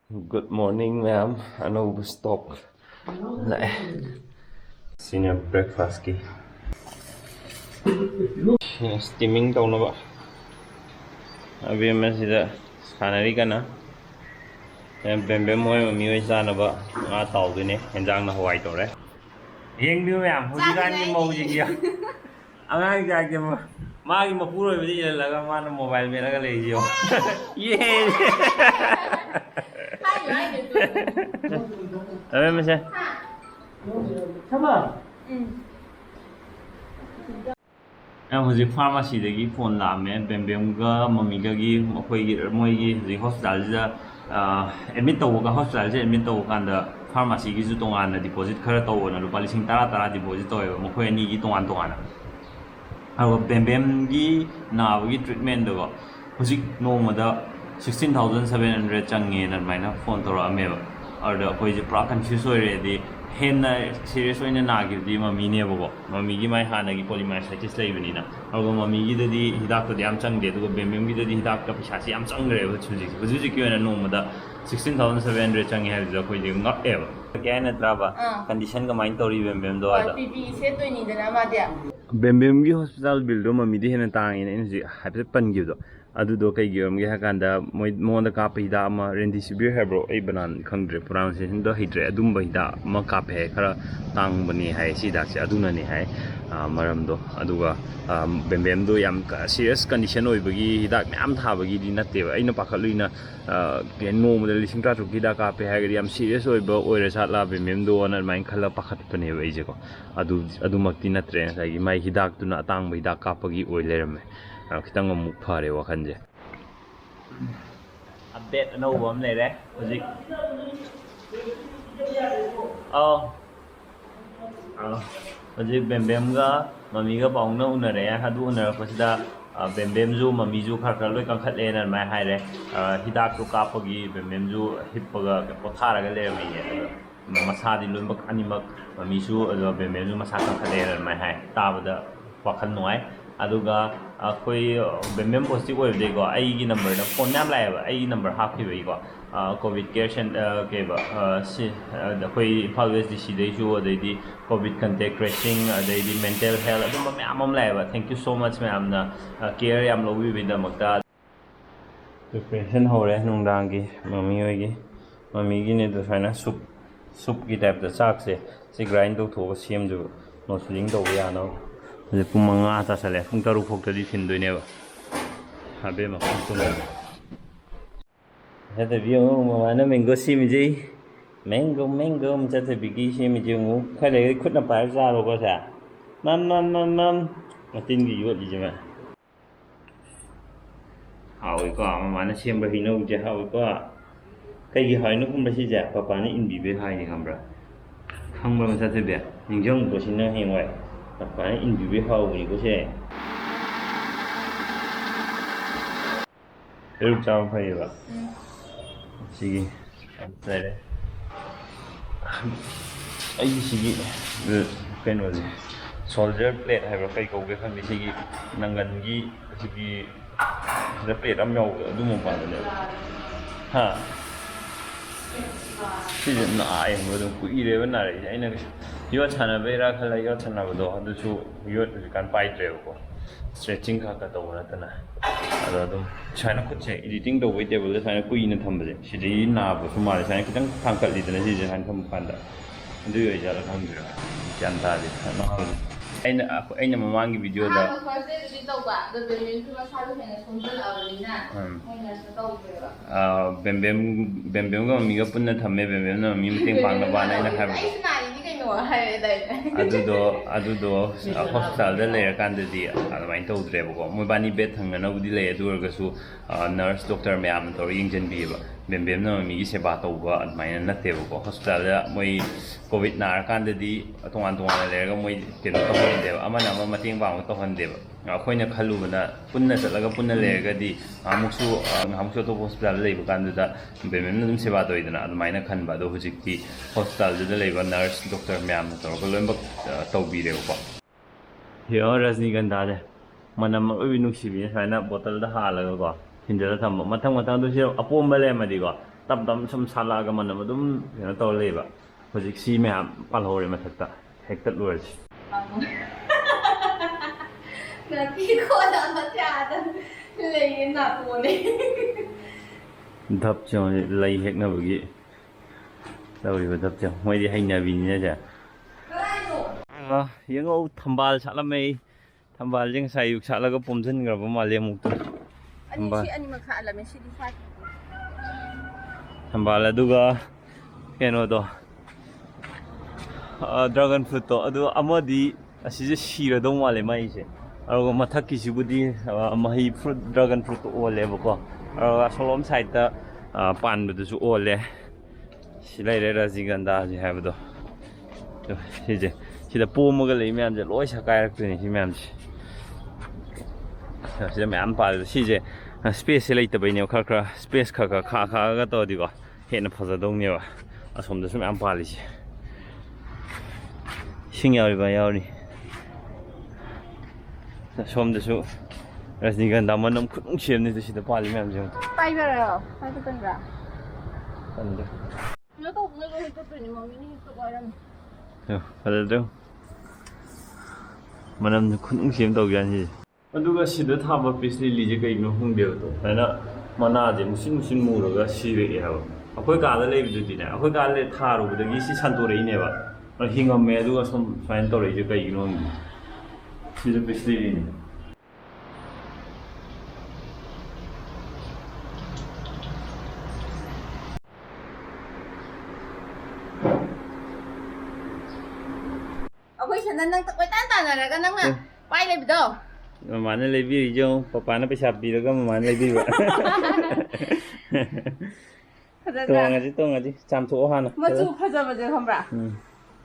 Good morning, ma'am. Another stock. Senior breakfast ki. Steaming tau na ba? Abi मैं सीधा खाना री करना Bembem moi mami oi sa na ba nga tau du ne henjang na hawai to re yeng biu ma'am hoji kan ni mo ji ya angai ga ke ma gi ma pu roi bi la ga ma na mobile me la ga le ji yo ye Abi मैं से Em hồi dịch pharmacy đấy cái phone làm ấy Bembem cái mà mình cái mỗi cái hospital ra admit tàu cái hospital ra admit tàu cái đó pharmacy cái tung an là deposit khởi tàu là lúc bali sinh tara deposit tàu mà khởi ni cái tung an à Bembem cái nào cái treatment đó hồi dịch nô mà đó 16,700 chẳng nghe là mày nó phone tàu à mày ở đó hồi dịch pra confuse rồi thì henna serious oina nagibdi mami ne bogo mami gi mai hana gi polymyositis leibani na ago mami gi dadi hidak to yam changde to bembem gi dadi hidak ka pisa si yam changre ba chuji ki ona no mada 16,700 changi ha da koi ngak eba kya na traba condition ga main tori bembem do ada pp se to ni dana ma dia bembem gi hospital bill do mami di hena tang ina ji hape pan gi do adu do kai gi am gi hakanda moi monda ka pe da ma rendisibir hebro ai banan khangdre pronunciation do hidre adum ba da ma ka pe khara tang bani hai si da se aduna ni hai maram do aduga bembem do yam serious condition oi bagi hidak myam tha bagi di natte ba aina pakhaluina no mo lising tra gi da ka pe hai gi yam serious oi ba oi ra sat la bembem do na main khala pakhat pane ba ije ko adu makti natre sai gi mai hidak tu na tang ba hidak ka pagi oi lerame khitang amuk phare wakhan je update anova am le re hojik hojik bembem ga mami ga paung na unare hadu unar pasida bembem ju mami ju khar khar loi kangkhat le na mai hai re hidak tu ka pagi bembem ju hippaga pothara ga le mi ne masa di lun bak animak mami su bembem ju masa kangkhat le na mai hai tabada wakhan noi aduga koi bembem positive oi de go ai gi number da phone nam lai ba ai number half ki bai go covid care center ke ba si da koi policy di si dei ju dei di covid contact tracing dei di mental health adum ma am lai ba thank you so much ma'am na care yam lo wi da makta preparation ho re nung dang gi mami gi ne da faina soup ki type da chak se si grind do tho sem ju no suling do ya no pung manga ta sale pung taru phok ta di thin doi ne ba habe ma pung tung ha da bi ma wana mango sim ji mango ma cha ta bi gi sim ji mu khai le khut na pa ra ro ko sa mam ma tin gi yo ji ma hawi ko ma mana sim ba hi no je hawi ko kai gi hai no kum ba si ja papa ni in bi be hai ni kham bra khang ba ma cha te be ning jong ko sin na he wai phải in bị hao gì có xe lúc sau phải vậy gì đây đấy ấy gì cái nào gì soldier plate hay là cái cầu cái khăn gì năng gần gì cái plate âm nhau đúng một phần nữa ha thì nó ai mà đâu quỷ đấy vấn đề này này yot chana vera khala yot chana bodo adu chu yot kan pai treo ko stretching kha ka to na tana ado dum china ko che editing do we table da china kui na thamba je sidi na bo su ma china kitang thangkal li dana ji je han tham panda ndu yo ja la thang jira jan ta di na aina mamangi video da bembem ga mi ga punna thamme bembem na mi meeting pang na ba na ina ha adudo hospital da le kan da di adamai to dre bo mo bani bet thang na udi le dur ga su nurse doctor myam to ying jen bi ba bembem na mi gi seba to ba admai na te bo hospital da moi covid na kan da di tongan le ga moi tin to hon de amana ma mating bang to hon de ba akhoi na khalu na punna chalaga punna le ga di amuksu to hospital le ba kan da bembem na dum seba to idana admai na khan ba do hujik ti hospital da le ba nurse doctor myam to ko lembak to bi re ko here rajnigandha de manam oi nu si bi sai na bottle da ha la ko hinjala tham mathang du se apom ba le ma di ko ꯇꯞ ꯇꯞ ꯁꯨꯝ ꯁꯥꯠꯂꯛꯑꯒ ꯃꯅꯝ ꯑꯗꯨꯝ ꯀꯩꯅꯣ ꯇꯧꯔ ꯂꯩꯕ ꯍꯧꯖꯤꯛ ꯁꯤ ꯃꯌꯥꯝ ꯄꯥꯜꯍꯧꯔꯦ ꯃꯊꯛꯇ ꯍꯦꯛꯇꯠꯂꯨꯔꯁꯤ ꯙꯞ ꯆꯣꯡꯁꯦ ꯂꯩ ꯍꯦꯛꯅꯕꯒꯤ ꯇꯧꯔꯤꯕ ꯙꯞ ꯆꯣꯡ ꯃꯣꯏꯗꯤ ꯍꯩꯅꯕꯤꯅꯤꯅꯁꯦ ꯌꯦꯡꯉꯧ ꯊꯝꯕꯥꯜ ꯁꯥꯠꯂꯝꯃꯦ ꯊꯝꯕꯥꯜꯁꯦ ꯉꯁꯥꯏ ꯑꯌꯨꯛ ꯁꯥꯠꯂꯒ ꯄꯣꯝꯁꯤꯟꯈ꯭ꯔꯕ ꯃꯥꯜꯂꯦ ꯑꯃꯨꯛꯇ ꯊꯝꯕꯥꯜ ꯑꯗꯨꯒ ꯀꯩꯅꯣꯗꯣ ꯗ꯭ꯔꯥꯒꯟ ꯐ꯭ꯔꯨꯠꯇꯣ ꯑꯗꯨ ꯑꯃꯗꯤ ꯑꯁꯤꯁꯦ ꯁꯤꯔꯗꯧ ꯃꯥꯜꯂꯦ ꯃꯥꯏꯁꯦ ꯑꯗꯨꯒ ꯃꯊꯛꯀꯤꯁꯤꯕꯨꯗꯤ ꯃꯍꯩ ꯐ꯭ꯔꯨꯠ ꯗ꯭ꯔꯥꯒꯟ ꯐ꯭ꯔꯨꯠꯇꯣ ꯑꯣꯜꯂꯦꯕꯀꯣ ꯑꯗꯨꯒ ꯑꯁꯣꯝ ꯁꯥꯏꯗꯠꯇ ꯄꯥꯟꯕꯗꯨꯁꯨ ꯑꯣꯜꯂꯦ ꯁꯤ ꯂꯩꯔꯦ ꯔꯖꯅꯤꯒꯟꯙꯥꯁꯤ ꯍꯥꯏꯕꯗꯣ ꯁꯤꯁꯦ ꯁꯤꯗ ꯄꯣꯝꯃꯒ ꯂꯩ ꯃꯌꯥꯝꯁꯦ ꯂꯣꯏ ꯁꯀꯥꯏꯔꯛꯇꯣꯏꯅꯦ ꯁꯤ ꯃꯌꯥꯝꯁꯦ ꯁꯤꯗ ꯃꯌꯥꯝ ꯄꯥꯜꯂꯦ ꯁꯤꯁꯦ ꯁ꯭ꯄꯦꯁꯁꯦ ꯂꯩꯇꯕꯩꯅꯦꯕ ꯈꯔ ꯁ꯭ꯄꯦꯁ ꯈꯔ ꯈꯥꯛꯑꯒ ꯇꯧꯔꯗꯤꯀꯣ ꯍꯦꯟꯅ ꯐꯖꯗꯧꯅꯦꯕ ꯑꯁꯣꯝꯗꯁꯨ ꯃꯌꯥꯝ ꯄꯥꯜꯂꯤꯁꯦ ꯏꯁꯤꯡ ꯌꯥꯎꯔꯤꯕ ꯌꯥꯎꯔꯤ ꯁꯣꯝꯗꯁꯨ ꯔꯖꯅꯤꯒꯟꯙꯥ ꯃꯅꯝ ꯈꯨꯅꯨꯡ ꯁꯦꯝꯅꯤꯗ ꯁꯤꯗ ꯄꯥꯜꯂꯤ ꯃꯌꯥꯝꯁꯦ ꯄꯥꯏꯕꯔꯣ ꯄꯥꯏꯕ ꯀꯟꯕ꯭ꯔꯥ ꯈꯪꯗꯦ ꯀꯩꯅꯣ ꯇꯧꯕꯅꯦ ꯍꯦꯛꯇꯠꯇꯣꯏꯅꯦ ꯃꯃꯤꯅ ꯍꯦꯛꯇ ꯑꯣꯏꯔꯝꯃꯦ ꯐꯖꯗ꯭ꯔꯣ ꯃꯅꯝꯁꯨ ꯈꯨꯅꯨꯡ ꯁꯦꯝ ꯇꯧꯖꯥꯠꯅꯤ ꯁꯤꯁꯦ ꯑꯗꯨꯒ ꯁꯤꯗ ꯊꯥꯕ ꯄꯤꯁ ꯂꯤꯂꯤꯁꯦ ꯀꯩꯒꯤꯅꯣ ꯈꯪꯗꯦꯕ ꯁꯨꯃꯥꯏꯅ ꯃꯅꯥꯁꯦ ꯃꯨꯁꯤꯟ ꯃꯨꯁꯤꯟ ꯃꯨꯔꯒ ꯁꯤꯔꯛꯑꯦ ꯍꯥꯏꯕ ꯑꯩꯈꯣꯏ ꯀꯥꯗ ꯂꯩꯕꯗꯨꯗꯤꯅꯦ ꯑꯩꯈꯣꯏ ꯀꯥꯗ ꯊꯥꯔꯨꯕꯗꯒꯤ ꯁꯤ ꯁꯟꯇꯣꯔꯛꯏꯅꯦꯕ ꯍꯤꯡꯉꯝꯃꯦ ꯑꯗꯨꯒ ꯁꯨꯃꯥꯏꯅ ꯇꯧꯔꯛꯏꯁꯦ ꯀꯩꯒꯤꯅꯣ ꯈꯪꯗꯦ ꯁꯤꯁꯨ ꯄꯤꯁ ꯂꯤꯂꯤꯅꯤ ꯑꯩꯈꯣꯏ ꯁꯅ ꯅꯪ ꯀꯣꯏꯇꯥꯟ ꯇꯥꯟꯅꯔꯒ ꯅꯪꯅ ꯄꯥꯏ ꯂꯩꯕꯗꯣ ꯃꯃꯥꯅ ꯂꯩꯕꯤꯔꯤꯖꯣ ꯄꯄꯥꯅ ꯄꯩꯁꯥ ꯄꯤꯔꯒ ꯃꯃꯥꯅ ꯂꯩꯕꯤꯕ ꯇꯣꯡꯉꯁꯤ ꯆꯥꯝꯊꯣꯛꯑꯣ ꯍꯥꯟꯅ ꯃꯆꯨ ꯐꯖꯕꯁꯦ ꯈꯪꯕ꯭ꯔꯥ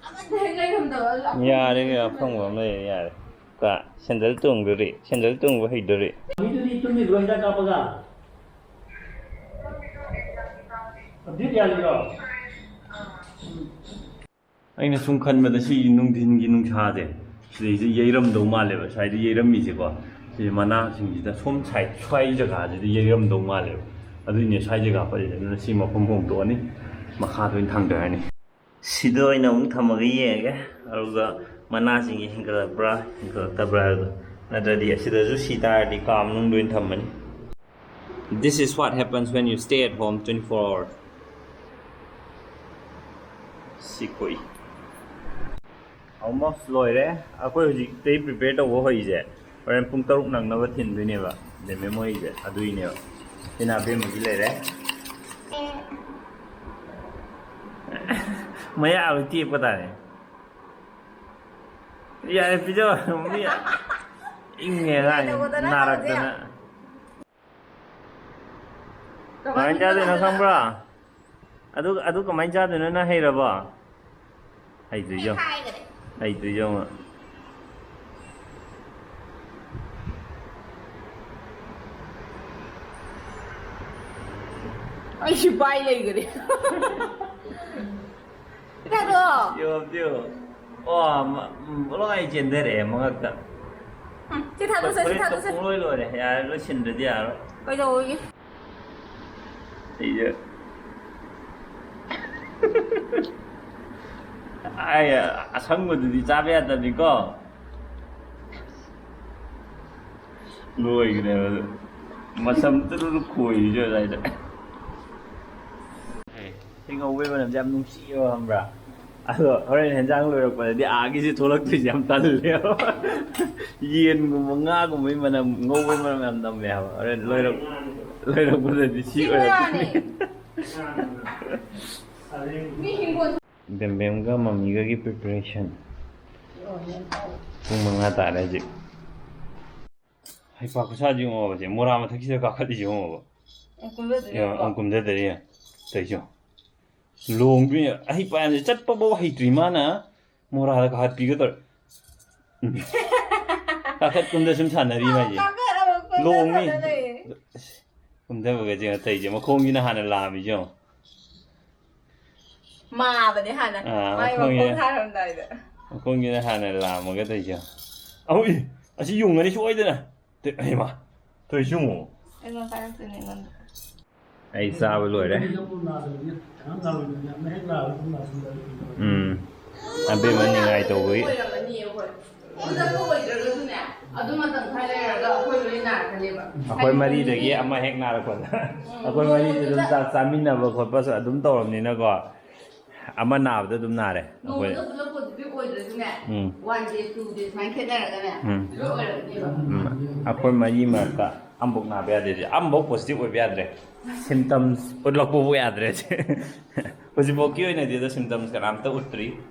ꯑꯃꯠꯇ ꯍꯦꯛ ꯂꯩꯔꯝꯗꯕ ꯌꯥꯔꯦ ꯑꯐꯪꯕ ꯑꯃ ꯂꯩꯔꯦ ꯌꯥꯔꯦ ꯁꯦꯟꯗꯜ ꯇꯣꯡꯗꯣꯔꯤ ꯁꯦꯟꯗꯜ ꯇꯣꯡꯕ ꯍꯩꯗꯣꯔꯤ ꯃꯤꯗꯨꯗꯤ ꯇꯨꯝꯃꯤꯕ꯭ꯔꯣ ꯍꯤꯗꯥꯛ ꯀꯥꯞꯄꯒ ꯑꯩꯅ ꯁꯨꯝ ꯈꯟꯕꯗ ꯁꯤ ꯅꯨꯡꯊꯤꯟꯒꯤ ꯅꯨꯡꯁꯥꯁꯦ ꯁꯤꯗꯩꯁꯦ ꯌꯩꯔꯝꯗꯧ ꯃꯥꯜꯂꯦꯕ ꯁ꯭ꯋꯥꯏꯗ ꯌꯩꯔꯝꯃꯤꯁꯦꯀꯣ ꯁꯤ ꯃꯅꯥꯁꯤꯡꯁꯤꯗ ꯁꯣꯝ ꯁꯥꯏꯠ ꯁ꯭ꯋꯥꯏ ꯖꯒꯥꯁꯤꯗ ꯌꯩꯔꯝꯗꯧ ꯃꯥꯜꯂꯦꯕ ꯑꯗꯨꯏꯅꯦ ꯁ꯭ꯋꯥꯏ ꯖꯒꯥ ꯄꯜꯂꯤꯁꯦ ꯑꯗꯨꯅ ꯁꯤ ꯃꯐꯝ ꯍꯣꯡꯗꯣꯛꯑꯅꯤ ꯃꯈꯥꯗ ꯑꯣꯏꯅ ꯊꯥꯡꯊꯔꯅꯤ ꯁꯤꯗ ꯑꯣꯏꯅ ꯑꯃꯨꯛ ꯊꯝꯃꯒ ꯌꯦꯡꯉꯒꯦ ꯑꯗꯨꯒ ꯃꯅꯥꯁꯤꯡꯁꯦ ꯍꯦꯟꯒꯠꯂꯛꯄ꯭ꯔꯥ ꯍꯦꯟꯒꯠꯂꯛꯇꯕ꯭ꯔꯥ ꯍꯥꯏꯕꯗꯣ ꯅꯠꯇ꯭ꯔꯗꯤ ꯑꯁꯤꯗꯁꯨ ꯁꯤ ꯇꯥꯔꯗꯤ ꯀꯥ ꯃꯅꯨꯡꯗ ꯑꯣꯏꯅ ꯊꯝꯃꯅꯤ This is what happens when you stay at home 24 hours. Sikoi. Almost loire. Ako hujik tay prepare to hoise. Horen pung taruk nangnaba thindoineba. Bembem hoise. Aduineba. Sinabi mo gilere. Maya awti pata ne. Ya pijo mia. Inge ga narak dana. Kamain chadeno khambra adu kamain chadeno na heiraba heiduyo heiduyo ma ai si pai leigare kado yo oh loi jendere mangakta si thadu se loi loi ya lo sindadi ya kai doi Iya. Ai asangududi chabe yadabniko. Loigre. Masam turu khoijo daida. Singa we manam jam nungsiyo hambra. Ado horen henjang loirakpadadi aagisi tholaktoise yam talleo. Yen gumba nga gumba manam ngowe manam yam namme haba. Horen loirak loirakpadadi si oirakni. Bembemga mamiga ki preparation. Pung manga tare hajik. Hai pa kusa ji ngo ba je mora ma thakisi ka khali ji ngo ba. Angkum de de ya. Tai jo. Long bi ai pa ne chat pa bo hai tri ma na mora ka hat pi ga tor. Ka khat kum de sum sanari ma ji. Long ni. Kum de ba ga je tai je ma khong ni na hana la mi jo. Ma bani hana mai ma khong tha ram dai da khong ni na hana la ma ga tai jo. Ai asi yung ani soi da na. Ai ma. Toi chung. ai ma ka tu ni nan ꯑꯩ ꯆꯥꯕ ꯂꯣꯏꯔꯦ ꯑꯕꯦꯝꯃ ꯅꯤꯡꯉꯥꯏ ꯇꯧꯕꯒꯤ ꯈꯨꯗꯛꯇ ꯑꯣꯏꯗ꯭ꯔꯒꯁꯨꯅꯦ ꯑꯗꯨ ꯃꯇꯝ ꯈꯔ ꯂꯩꯔꯒ ꯑꯩꯈꯣꯏ ꯂꯣꯏ ꯅꯥꯔꯛꯀꯅꯦꯕ ꯑꯩꯈꯣꯏ ꯃꯔꯤꯗꯒꯤ ꯑꯃ ꯍꯦꯛ ꯅꯥꯔꯛꯄꯗ ꯑꯩꯈꯣꯏ ꯃꯔꯤꯗꯤ ꯑꯗꯨꯝ ꯆꯥꯛ ꯆꯥꯃꯤꯟꯅꯕ ꯈꯣꯠꯄꯁꯨ ꯑꯗꯨꯝ ꯇꯧꯔꯕꯅꯤꯅꯀꯣ ꯑꯃ ꯅꯥꯕꯗ ꯑꯗꯨꯝ ꯅꯥꯔꯦ ꯑꯩꯈꯣꯏ ꯅꯣꯡꯃꯗ ꯄꯨꯂꯞ ꯄꯣꯖꯤꯇꯤꯚ ꯑꯣꯏꯗ꯭ꯔꯁꯨꯅꯦ 1 day 2 day ꯁꯨꯃꯥꯏꯅ ꯈꯦꯠꯅꯔꯒꯅꯦ ꯂꯣꯏ ꯑꯣꯏꯔꯛꯀꯅꯦꯕ ꯑꯩꯈꯣꯏ ꯃꯔꯤ ꯃꯔꯛꯇ ꯑꯃꯐꯥꯎ ꯅꯥꯕ ꯌꯥꯗꯦ ꯑꯃꯐꯥꯎ ꯄꯣꯖꯤꯇꯤꯚ ꯑꯣꯏꯕ ꯌꯥꯗ꯭ꯔꯦ ꯁꯤꯝꯇꯝꯁ ꯎꯠꯂꯛꯄꯕꯨ ꯌꯥꯗ꯭ꯔꯦ ꯍꯧꯖꯤꯛꯐꯥꯎꯒꯤ ꯑꯣꯏꯅꯗꯤ ꯑꯗꯣ ꯁꯤꯝꯇꯝꯁ ꯀꯅꯥꯝꯇ ꯎꯠꯇ꯭ꯔꯤ